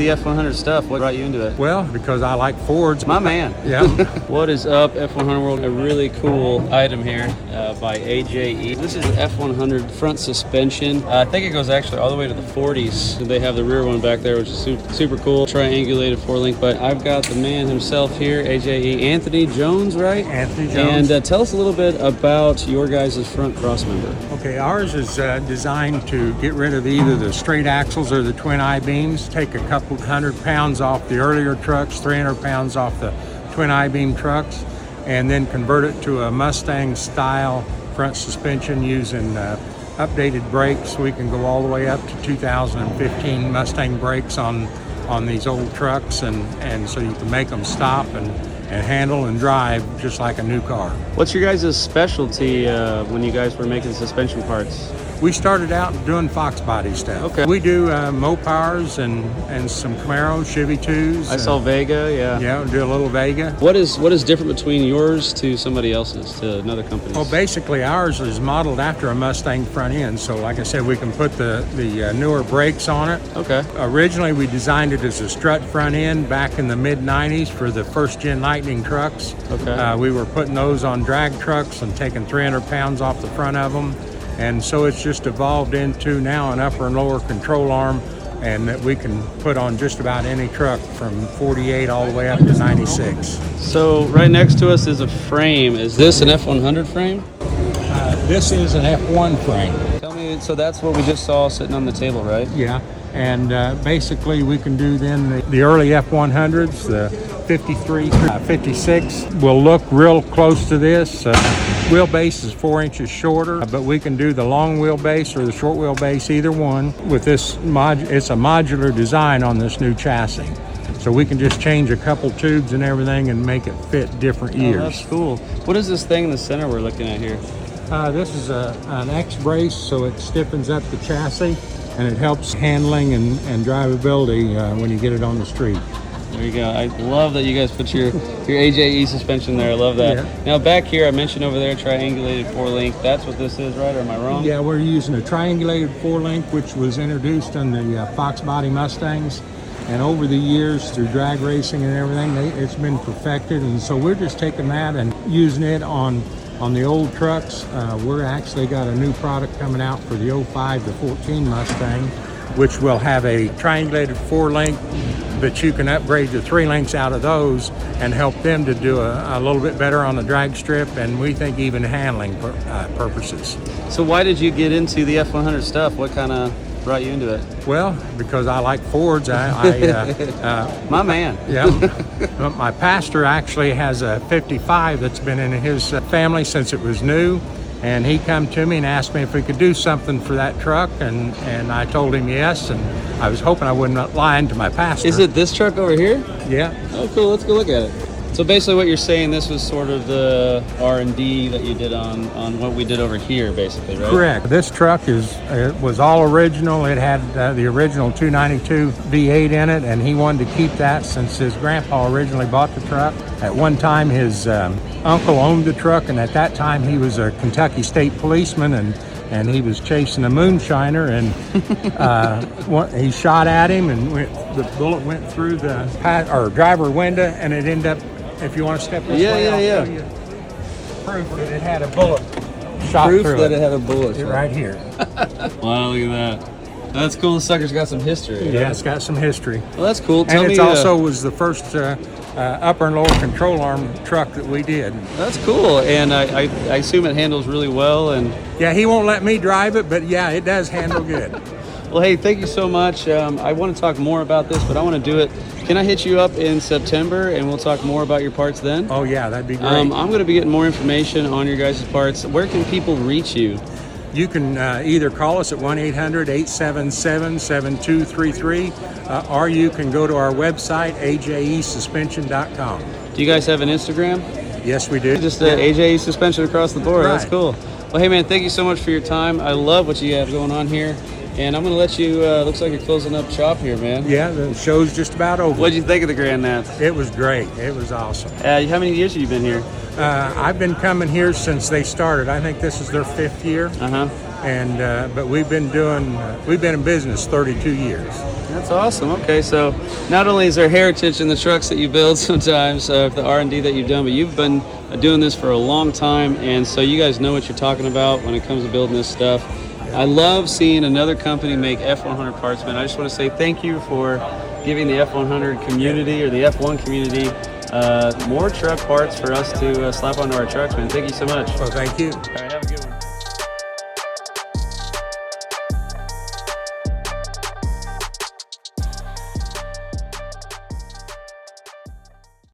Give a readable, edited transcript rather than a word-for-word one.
The F100 stuff, what brought you into it? Well, because I like Fords. My man. Yeah. What is up, F100 World? A really cool item here by AJE. This is the F100 front suspension. I think it goes actually all the way to the 40s. They have the rear one back there, which is super cool. Triangulated 4-link, but I've got the man himself here, AJE, Anthony Jones, right? Anthony Jones. And tell us a little bit about your guys' front cross member. Okay, ours is designed to get rid of either the straight axles or the twin I-beams, take a couple 100 pounds off the earlier trucks, 300 pounds off the twin I-beam trucks, and then convert it to a Mustang style front suspension using updated brakes. We can go all the way up to 2015 Mustang brakes on these old trucks, and so you can make them stop and handle and drive just like a new car. What's your guys' specialty when you guys were making suspension parts? We started out doing Fox body stuff. Okay. We do Mopars and some Camaros, Chevy 2s. I saw Vega, yeah. Yeah, we do a little Vega. What is different between yours to somebody else's, to another company's? Well, basically ours is modeled after a Mustang front end. So like I said, we can put the newer brakes on it. Okay. Originally, we designed it as a strut front end back in the mid-90s for the first-gen Lightning trucks. Okay. We were putting those on drag trucks and taking 300 pounds off the front of them. And so it's just evolved into now an upper and lower control arm, and that we can put on just about any truck from 48 all the way up to 96. So right next to us is a frame. Is this an F100 frame? This is an F1 frame. Tell me, so that's what we just saw sitting on the table, right? Yeah, and basically we can do then the early F100s, the 53, 56 will look real close to this. Wheelbase is 4 inches shorter, but we can do the long wheelbase or the short wheelbase, either one. With this, it's a modular design on this new chassis. So we can just change a couple tubes and everything and make it fit different years. Oh, that's cool. What is this thing in the center we're looking at here? This is an X-brace, so it stiffens up the chassis and it helps handling and drivability when you get it on the street. There you go. I love that you guys put your AJE suspension there. I love that. Yeah. Now back here, I mentioned over there triangulated 4-link. That's what this is, right? Or am I wrong? Yeah, we're using a triangulated 4-link, which was introduced on the Fox body Mustangs. And over the years, through drag racing and everything, it's been perfected. And so we're just taking that and using it on the old trucks. We're actually got a new product coming out for the 05 to 14 Mustang, which will have a triangulated 4-link, but you can upgrade to 3 links out of those and help them to do a little bit better on the drag strip, and we think even handling purposes. So why did you get into the F100 stuff? What kind of brought you into it? Well, because I like Fords. My man. Yeah. My pastor actually has a 55 that's been in his family since it was new. And he come to me and asked me if we could do something for that truck, and I told him yes, and I was hoping I wouldn't lie to my pastor. Is it this truck over here? Yeah. Oh, cool. Let's go look at it. So basically what you're saying, this was sort of the R&D that you did on what we did over here, basically, right? Correct. This truck was all original. It had the original 292 V8 in it, and he wanted to keep that since his grandpa originally bought the truck. At one time, his uncle owned the truck, and at that time he was a Kentucky state policeman, and he was chasing a moonshiner, and he shot at him, and the bullet went through the driver window, and it ended up, if you want to step this way, I'll show you proof that it had a bullet shot through it. Proof that it had a bullet shot. Right here. Wow, look at that. That's cool. The sucker's got some history. Yeah, right? It's got some history. Well, that's cool. And it also was the first upper and lower control arm truck that we did. That's cool. And I assume it handles really well. And yeah, he won't let me drive it, but yeah, it does handle good. Well, hey, thank you so much. I want to talk more about this, but I want to do it. Can I hit you up in September and we'll talk more about your parts then? Oh yeah, that'd be great. I'm going to be getting more information on your guys' parts. Where can people reach you? You can either call us at 1-800-877-7233, or you can go to our website, ajesuspension.com. Do you guys have an Instagram? Yes, we do. Just AJE suspension across the board. Right. That's cool. Well, hey, man, thank you so much for your time. I love what you have going on here. And I'm going to let you, looks like you're closing up shop here, man. Yeah, the show's just about over. What'd you think of the Grand Nats? It was great. It was awesome. How many years have you been here? I've been coming here since they started. I think this is their 5th year. and but we've been in business 32 years. That's awesome. Okay, so not only is there heritage in the trucks that you build sometimes, the R&D that you've done, but you've been doing this for a long time, and so you guys know what you're talking about when it comes to building this stuff. I love seeing another company make F100 parts, man. I just want to say thank you for giving the F100 community, or the F1 community, more truck parts for us to slap onto our trucks, man. Thank you so much. Well, thank you. All right.